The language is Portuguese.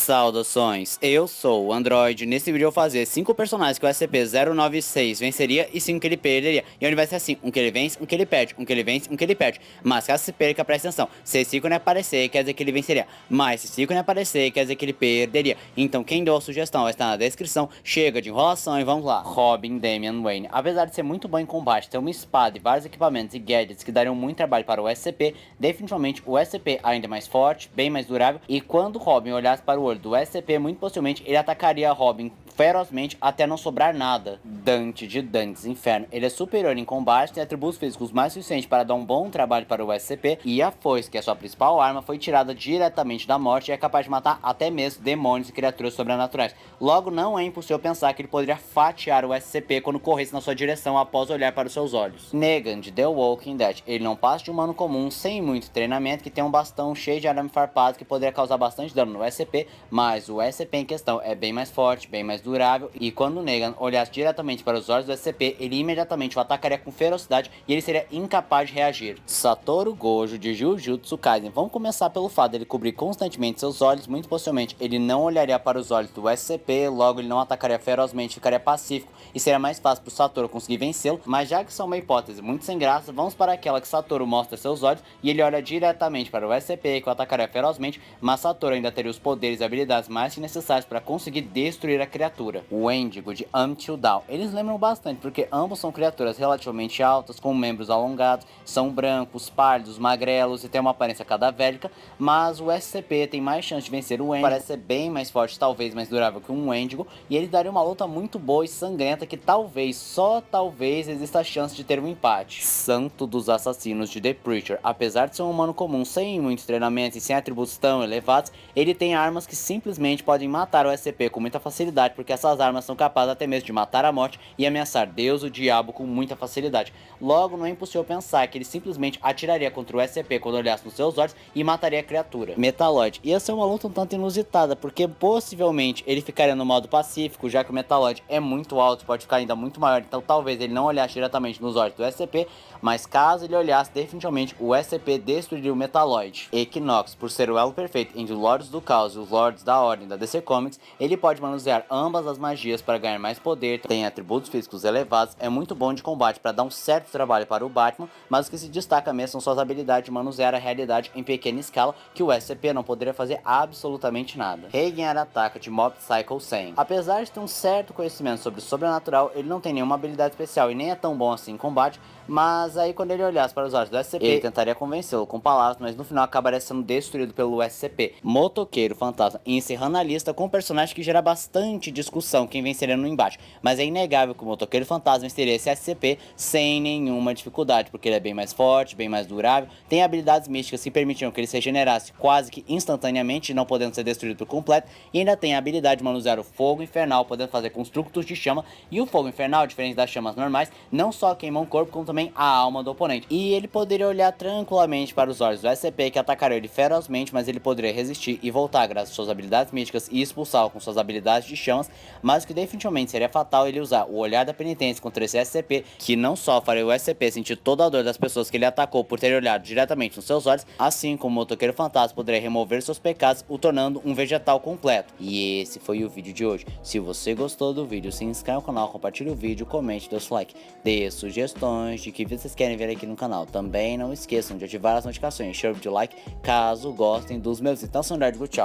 Saudações, eu sou o Android. Nesse vídeo eu vou fazer 5 personagens que o SCP-096 venceria e 5 que ele perderia. E onde vai ser assim, um que ele vence, um que ele perde, um que ele vence, um que ele perde. Mas caso se perca, presta atenção, se esse 5 não aparecer, quer dizer que ele venceria. Mas se 5 não aparecer, quer dizer que ele perderia. Então quem deu a sugestão vai estar na descrição. Chega de enrolação e vamos lá. Robin Damian Wayne. Apesar de ser muito bom em combate, ter uma espada e vários equipamentos e gadgets que dariam muito trabalho para o SCP, definitivamente o SCP ainda é mais forte, bem mais durável. E quando Robin olhasse para o olho do SCP, muito possivelmente ele atacaria Robin ferozmente até não sobrar nada. Dante de Dantes Inferno. Ele é superior em combate, tem atributos físicos mais suficientes para dar um bom trabalho para o SCP, e a foice, que é sua principal arma, foi tirada diretamente da morte e é capaz de matar até mesmo demônios e criaturas sobrenaturais. Logo, não é impossível pensar que ele poderia fatiar o SCP quando corresse na sua direção após olhar para os seus olhos. Negan de The Walking Dead. Ele não passa de um humano comum, sem muito treinamento, que tem um bastão cheio de arame farpado que poderia causar bastante dano no SCP, mas o SCP em questão é bem mais forte, bem mais durável, e quando Negan olhasse diretamente para os olhos do SCP, ele imediatamente o atacaria com ferocidade e ele seria incapaz de reagir. Satoru Gojo de Jujutsu Kaisen. Vamos começar pelo fato de ele cobrir constantemente seus olhos. Muito possivelmente ele não olharia para os olhos do SCP, logo ele não atacaria ferozmente, ficaria pacífico e seria mais fácil para o Satoru conseguir vencê-lo. Mas já que isso é uma hipótese muito sem graça, vamos para aquela que Satoru mostra seus olhos e ele olha diretamente para o SCP, que o atacaria ferozmente, mas Satoru ainda teria os poderes e habilidades mais necessários para conseguir destruir a criatura. O Wendigo de Until Dawn. Eles lembram bastante porque ambos são criaturas relativamente altas, com membros alongados, são brancos, pálidos, magrelos e têm uma aparência cadavérica, mas o SCP tem mais chance de vencer o Wendigo, parece ser bem mais forte, talvez mais durável que um Wendigo, e ele daria uma luta muito boa e sangrenta que talvez, só talvez, exista a chance de ter um empate. Santo dos Assassinos de The Preacher. Apesar de ser um humano comum sem muito treinamento e sem atributos tão elevados, ele tem armas que simplesmente podem matar o SCP com muita facilidade, porque essas armas são capazes até mesmo de matar a morte e ameaçar Deus e o diabo com muita facilidade. Logo, não é impossível pensar que ele simplesmente atiraria contra o SCP quando olhasse nos seus olhos e mataria a criatura. Metaloid. Ia ser uma luta um tanto inusitada, porque possivelmente ele ficaria no modo pacífico, já que o Metaloid é muito alto, pode ficar ainda muito maior, então talvez ele não olhasse diretamente nos olhos do SCP, mas caso ele olhasse, definitivamente o SCP destruiria o Metaloid. Equinox, por ser o elo perfeito entre os Lords do Caos e os Lords da Ordem da DC Comics, ele pode manusear ambas as magias para ganhar mais poder, tem atributos físicos elevados, é muito bom de combate para dar um certo trabalho para o Batman, mas o que se destaca mesmo são suas habilidades de manusear a realidade em pequena escala, que o SCP não poderia fazer absolutamente nada. Reganhar ataque de Mob Psycho 100. Apesar de ter um certo conhecimento sobre o sobrenatural, ele não tem nenhuma habilidade especial e nem é tão bom assim em combate, mas aí quando ele olhasse para os olhos do SCP, ele tentaria convencê-lo com palavras, mas no final acabaria sendo destruído pelo SCP. Motoqueiro Fantasma. E encerrando a lista com um personagem que gera bastante discussão quem venceria no embate, mas é inegável que o Motoqueiro Fantasma venceria esse SCP sem nenhuma dificuldade, porque ele é bem mais forte, bem mais durável, tem habilidades místicas que permitiam que ele se regenerasse quase que instantaneamente, não podendo ser destruído por completo, e ainda tem a habilidade de manusear o fogo infernal, podendo fazer construtos de chama, e o fogo infernal, diferente das chamas normais, não só queima o corpo, como também a alma do oponente, e ele poderia olhar tranquilamente para os olhos do SCP, que atacaria ele ferozmente, mas ele poderia resistir e voltar graças às suas habilidades místicas e expulsá-lo com suas habilidades de chamas, mas o que definitivamente seria fatal ele usar o olhar da penitência contra esse SCP, que não só faria o SCP sentir toda a dor das pessoas que ele atacou por ter olhado diretamente nos seus olhos, assim como o Motoqueiro Fantasma poderia remover seus pecados, o tornando um vegetal completo. E esse foi o vídeo de hoje. Se você gostou do vídeo, se inscreva no canal, compartilhe o vídeo, comente, dê seu like, dê sugestões de que vocês querem ver aqui no canal. Também não esqueçam de ativar as notificações, show de like, caso gostem dos meus. Então, tchau.